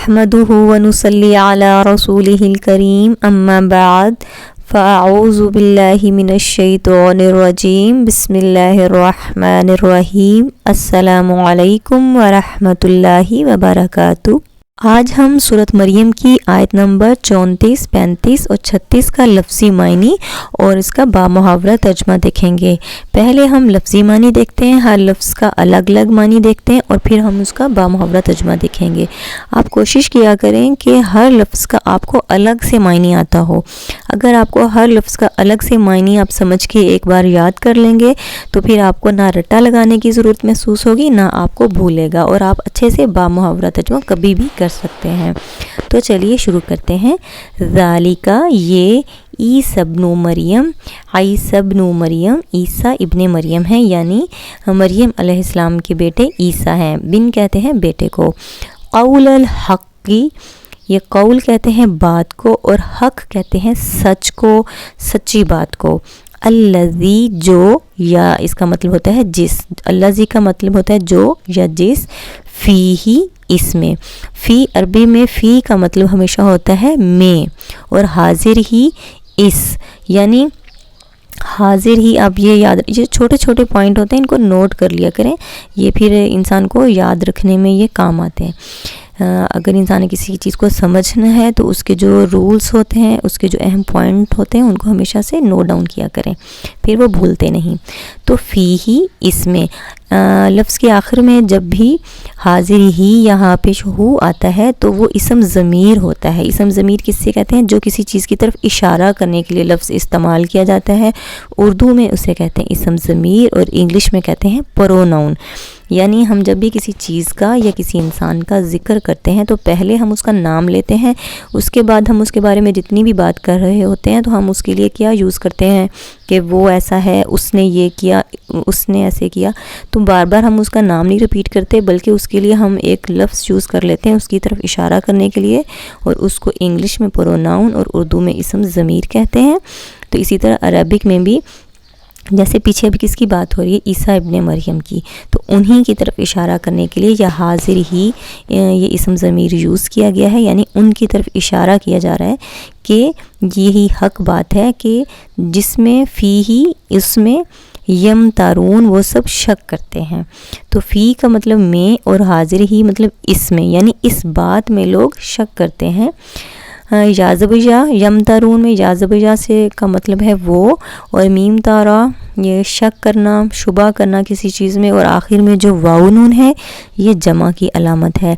نحمده ونصلي على رسوله الكريم أما بعد فأعوذ بالله من الشيطان الرجيم بسم الله الرحمن الرحيم السلام علیکم ورحمۃ اللہ وبرکاتہ۔ آج ہم سورۃ مریم کی آیت نمبر 34، 35 اور 36 کا لفظی معنی اور اس کا بامحاورہ ترجمہ دیکھیں گے۔ پہلے ہم لفظی معنی دیکھتے ہیں، ہر لفظ کا الگ الگ معنی دیکھتے ہیں اور پھر ہم اس کا بامحاورہ ترجمہ دیکھیں گے۔ آپ کوشش کیا کریں کہ ہر لفظ کا آپ کو الگ سے معنی آتا ہو۔ اگر آپ کو ہر لفظ کا الگ سے معنی آپ سمجھ کے ایک بار یاد کر لیں گے تو پھر آپ کو نہ رٹا لگانے کی ضرورت محسوس ہوگی، نہ آپ کو بھولے گا اور آپ اچھے سے بامحاورہ ترجمہ کبھی بھی کر سکتے ہیں۔ تو چلیے شروع کرتے ہیں۔ ذالکا، یہ عیسی ابن مریم، عیسی ابن مریم عیسیٰ ابن مریم ہیں، یعنی مریم علیہ السلام کے بیٹے عیسیٰ ہیں۔ بن کہتے ہیں بیٹے کو۔ قول الحق کی، یہ قول کہتے ہیں بات کو اور حق کہتے ہیں سچ کو، سچی بات کو۔ الذی، جو، یا اس کا مطلب ہوتا ہے جس، الذی کا مطلب ہوتا ہے جو یا جس، فیہ، اس میں۔ فی عربی میں فی کا مطلب ہمیشہ ہوتا ہے میں، اور حاضر ہی اس، یعنی حاضر ہی۔ اب یہ یاد، یہ چھوٹے چھوٹے پوائنٹ ہوتے ہیں، ان کو نوٹ کر لیا کریں، یہ پھر انسان کو یاد رکھنے میں یہ کام آتے ہیں۔ اگر انسان نے کسی چیز کو سمجھنا ہے تو اس کے جو رولز ہوتے ہیں، اس کے جو اہم پوائنٹ ہوتے ہیں، ان کو ہمیشہ سے نوٹ ڈاؤن کیا کریں، پھر وہ بھولتے نہیں۔ تو فی ہی، اس میں، لفظ کے آخر میں جب بھی حاضر ہی یہاں پیش ہو آتا ہے تو وہ اسم ضمیر ہوتا ہے۔ اسم ضمیر کس سے کہتے ہیں؟ جو کسی چیز کی طرف اشارہ کرنے کے لیے لفظ استعمال کیا جاتا ہے۔ اردو میں اسے کہتے ہیں اسم ضمیر اور انگلش میں کہتے ہیں پروناؤن۔ یعنی ہم جب بھی کسی چیز کا یا کسی انسان کا ذکر کرتے ہیں تو پہلے ہم اس کا نام لیتے ہیں، اس کے بعد ہم اس کے بارے میں جتنی بھی بات کر رہے ہوتے ہیں تو ہم اس کے لیے کیا یوز کرتے ہیں کہ وہ ایسا ہے، اس نے یہ کیا، اس نے ایسے کیا۔ تو بار بار ہم اس کا نام نہیں ریپیٹ کرتے، بلکہ اس کے لیے ہم ایک لفظ یوز کر لیتے ہیں اس کی طرف اشارہ کرنے کے لیے، اور اس کو انگلش میں پروناؤن اور اردو میں اسم ضمیر کہتے ہیں۔ تو اسی طرح عربک میں بھی، جیسے پیچھے ابھی کس کی بات ہو رہی ہے؟ عیسیٰ ابن مریم کی، تو انہی کی طرف اشارہ کرنے کے لیے یا حاضر ہی یہ اسم ضمیر یوز کیا گیا ہے، یعنی ان کی طرف اشارہ کیا جا رہا ہے کہ یہی حق بات ہے کہ جس میں فی ہی، اس میں یمترون، وہ سب شک کرتے ہیں۔ تو فی کا مطلب میں اور حاضر ہی مطلب اس میں، یعنی اس بات میں لوگ شک کرتے ہیں۔ یازبجا، یمترون میں یازبجا سے کا مطلب ہے وہ، اور میم تارا یہ شک کرنا، شبہ کرنا کسی چیز میں، اور آخر میں جو واو نون ہے یہ جمع کی علامت ہے۔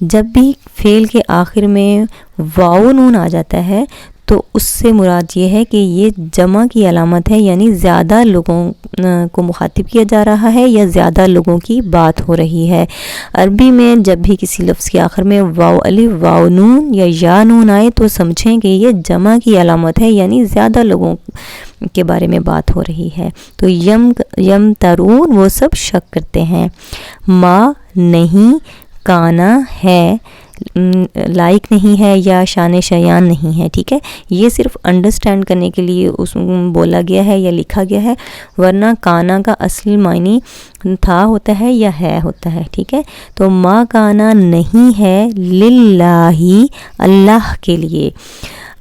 جب بھی فعل کے آخر میں واو نون آ جاتا ہے تو اس سے مراد یہ ہے کہ یہ جمع کی علامت ہے، یعنی زیادہ لوگوں کو مخاطب کیا جا رہا ہے یا زیادہ لوگوں کی بات ہو رہی ہے۔ عربی میں جب بھی کسی لفظ کے آخر میں واو الف، واو نون یا یا نون آئے تو سمجھیں کہ یہ جمع کی علامت ہے، یعنی زیادہ لوگوں کے بارے میں بات ہو رہی ہے۔ تو یم ترون، وہ سب شک کرتے ہیں۔ ما، نہیں، کانا، ہے، لائق نہیں ہے یا شان شیان نہیں ہے، ٹھیک ہے، یہ صرف انڈرسٹینڈ کرنے کے لیے اس بولا گیا ہے یا لکھا گیا ہے، ورنہ کانا کا اصل معنی تھا ہوتا ہے یا ہے ہوتا ہے، ٹھیک ہے۔ تو ما کانا نہیں ہے، للہ، اللہ کے لیے۔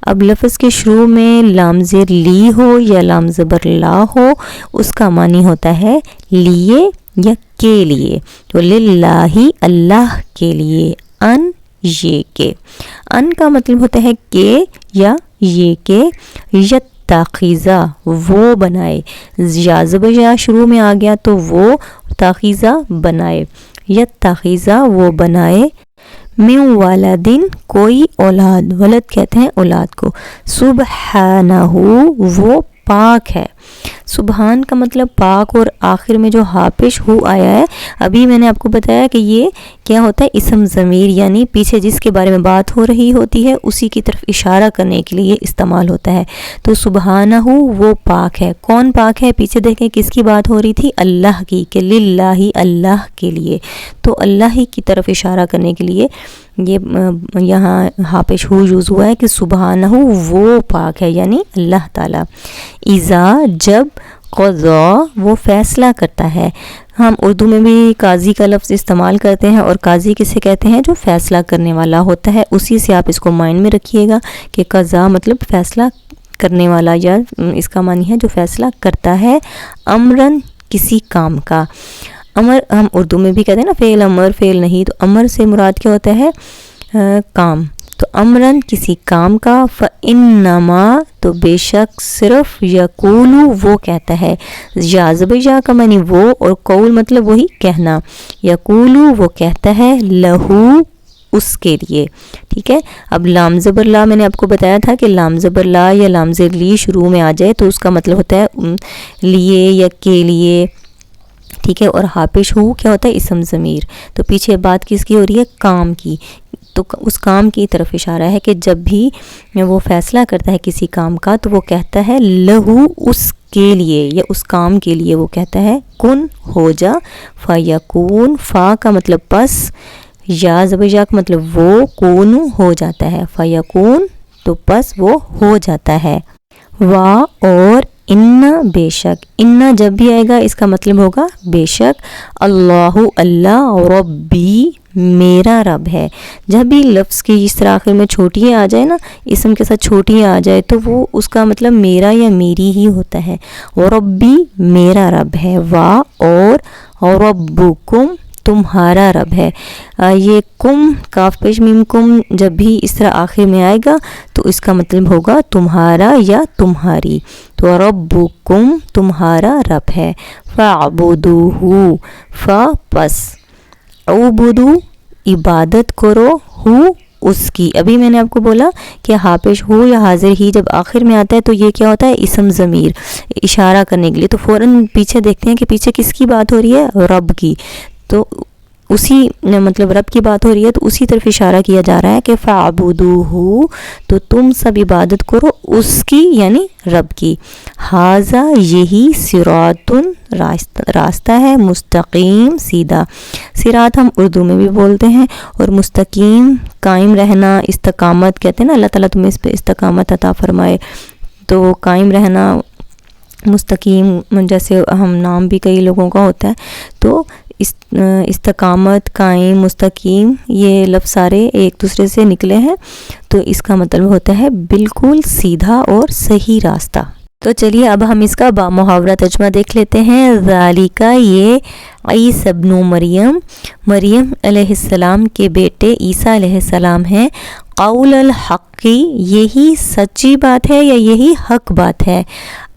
اب لفظ کے شروع میں لام زیر لی ہو یا لام زبر لا ہو، اس کا معنی ہوتا ہے لیے یا کے لیے۔ تو للہ، اللہ کے لیے۔ ان، یہ کہ، ان کا مطلب ہوتا ہے کہ یا یہ کہ، یتخذا، وہ بنائے، یا زبر شروع میں آ گیا تو وہ تخذا بنائے، یتخذا وہ بنائے، من والدن کوئی اولاد، ولد کہتے ہیں اولاد کو، سبحانہ وہ پاک ہے۔ سبحان کا مطلب پاک، اور آخر میں جو ہاپش ہو آیا ہے، ابھی میں نے آپ کو بتایا کہ یہ کیا ہوتا ہے؟ اسم ضمیر، یعنی پیچھے جس کے بارے میں بات ہو رہی ہوتی ہے اسی کی طرف اشارہ کرنے کے لیے استعمال ہوتا ہے۔ تو سبحانہ وہ پاک ہے۔ کون پاک ہے؟ پیچھے دیکھیں کس کی بات ہو رہی تھی؟ اللہ کی، کہ للہ، اللہ کے لیے۔ تو اللہ ہی کی طرف اشارہ کرنے کے لیے یہ یہاں ہاپش ہو یوز ہوا ہے کہ سبحانہ وہ پاک ہے، یعنی اللہ تعالیٰ۔ اذا، جب، قضا وہ فیصلہ کرتا ہے، ہم اردو میں بھی قاضی کا لفظ استعمال کرتے ہیں، اور قاضی کسے کہتے ہیں؟ جو فیصلہ کرنے والا ہوتا ہے، اسی سے آپ اس کو مائنڈ میں رکھیے گا کہ قضا مطلب فیصلہ کرنے والا، یا اس کا معنی ہے جو فیصلہ کرتا ہے۔ امرن کسی کام کا، امر ہم اردو میں بھی کہتے ہیں نا فعل امر، فعل نہیں، تو امر سے مراد کیا ہوتا ہے؟ کام۔ تو امرن کسی کام کا، فَإِنَّمَا تو بے شک، صرف، یقولو وہ کہتا ہے، یا زبر یا کا معنی وہ، اور قول مطلب وہی کہنا، یقولو وہ کہتا ہے، لہو اس کے لیے، ٹھیک ہے۔ اب لام زبر لا میں نے آپ کو بتایا تھا کہ لام زبر لا یا لام زبر لی شروع میں آ جائے تو اس کا مطلب ہوتا ہے لیے یا کے لیے، ٹھیک ہے۔ اور حاپش ہو کیا ہوتا ہے؟ اسم ضمیر۔ تو پیچھے بات کس کی ہو رہی ہے؟ کام کی۔ تو اس کام کی طرف اشارہ ہے کہ جب بھی وہ فیصلہ کرتا ہے کسی کام کا تو وہ کہتا ہے لہو اس کے لیے، یا اس کام کے لیے وہ کہتا ہے کن ہو جا، فیکون فا کا مطلب پس، یا زبر یا کا مطلب وہ، کون ہو جاتا ہے، فیکون تو پس وہ ہو جاتا ہے۔ وا اور ان بے شک، ان جب بھی آئے گا اس کا مطلب ہوگا بے شک، اللہ اللہ، ربی میرا رب ہے۔ جب بھی لفظ کی اس طرح آخر میں چھوٹی آ جائے نا، اسم کے ساتھ چھوٹی آ جائے تو وہ اس کا مطلب میرا یا میری ہی ہوتا ہے۔ ربی میرا رب ہے، وا اور ربکم تمہارا رب ہے۔ یہ کم کاف پیش میم کم جب بھی اس طرح آخر میں آئے گا تو اس کا مطلب ہوگا تمہارا یا تمہاری۔ تو ربکم تمہارا رب ہے، فاعبدوہ فا پس، عبدو عبادت کرو، ہو اس کی۔ ابھی میں نے آپ کو بولا کہ حاپش ہو یا حاضر ہی جب آخر میں آتا ہے تو یہ کیا ہوتا ہے؟ اسم ضمیر، اشارہ کرنے کے لیے۔ تو فوراً پیچھے دیکھتے ہیں کہ پیچھے کس کی بات ہو رہی ہے؟ رب کی۔ تو اسی مطلب رب کی بات ہو رہی ہے تو اسی طرف اشارہ کیا جا رہا ہے کہ فَعْبُدُوهُ تو تم سب عبادت کرو اس کی، یعنی رب کی۔ ہاذا یہی، صراط راستہ ہے، مستقیم سیدھا۔ صراط ہم اردو میں بھی بولتے ہیں، اور مستقیم قائم رہنا، استقامت کہتے ہیں نا، اللہ تعالیٰ تمہیں اس پہ استقامت عطا فرمائے۔ تو قائم رہنا، مستقیم، جیسے ہم نام بھی کئی لوگوں کا ہوتا ہے تو استقامت، قائم، مستقیم، یہ لفظ سارے ایک دوسرے سے نکلے ہیں، تو اس کا مطلب ہوتا ہے بالکل سیدھا اور صحیح راستہ۔ تو چلیے اب ہم اس کا با محاورہ ترجمہ دیکھ لیتے ہیں۔ ذالک یہ عیسی ابن مریم، مریم علیہ السلام کے بیٹے عیسیٰ علیہ السلام ہیں، قول الحق یہی سچی بات ہے یا یہی حق بات ہے،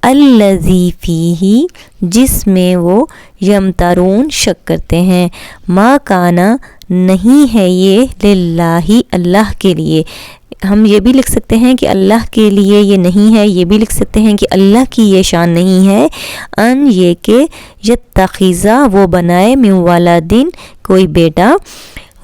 الذی فیہ جس میں وہ یمترون شک کرتے ہیں، ما کانا نہیں ہے یہ للہ اللہ کے لیے۔ ہم یہ بھی لکھ سکتے ہیں کہ اللہ کے لیے یہ نہیں ہے، یہ بھی لکھ سکتے ہیں کہ اللہ کی یہ شان نہیں ہے، ان یہ کہ یتخذ وہ بنائے من ولدن کوئی بیٹا،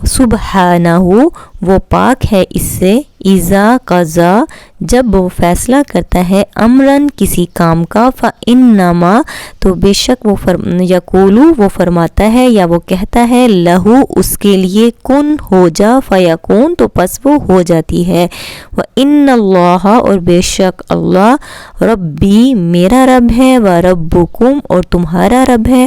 سبحانہ وہ پاک ہے اس سے، اذا قضا جب وہ فیصلہ کرتا ہے، امرن کسی کام کا، فانما تو بے شک وہ یقولو وہ فرماتا ہے یا وہ کہتا ہے، لہو اس کے لیے، کن ہو جا، فیکون تو پس وہ ہو جاتی ہے، وان اللہ اور بے شک اللہ، ربی میرا رب ہے، وربکم اور تمہارا رب ہے،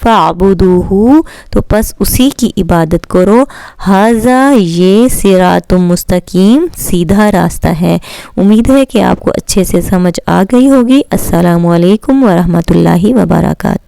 فاعبدوہ تو پس اسی کی عبادت کرو، ھذا یہ صراط مستقیم سیدھا راستہ ہے۔ امید ہے کہ آپ کو اچھے سے سمجھ آ گئی ہوگی۔ السلام علیکم ورحمۃ اللہ وبرکاتہ۔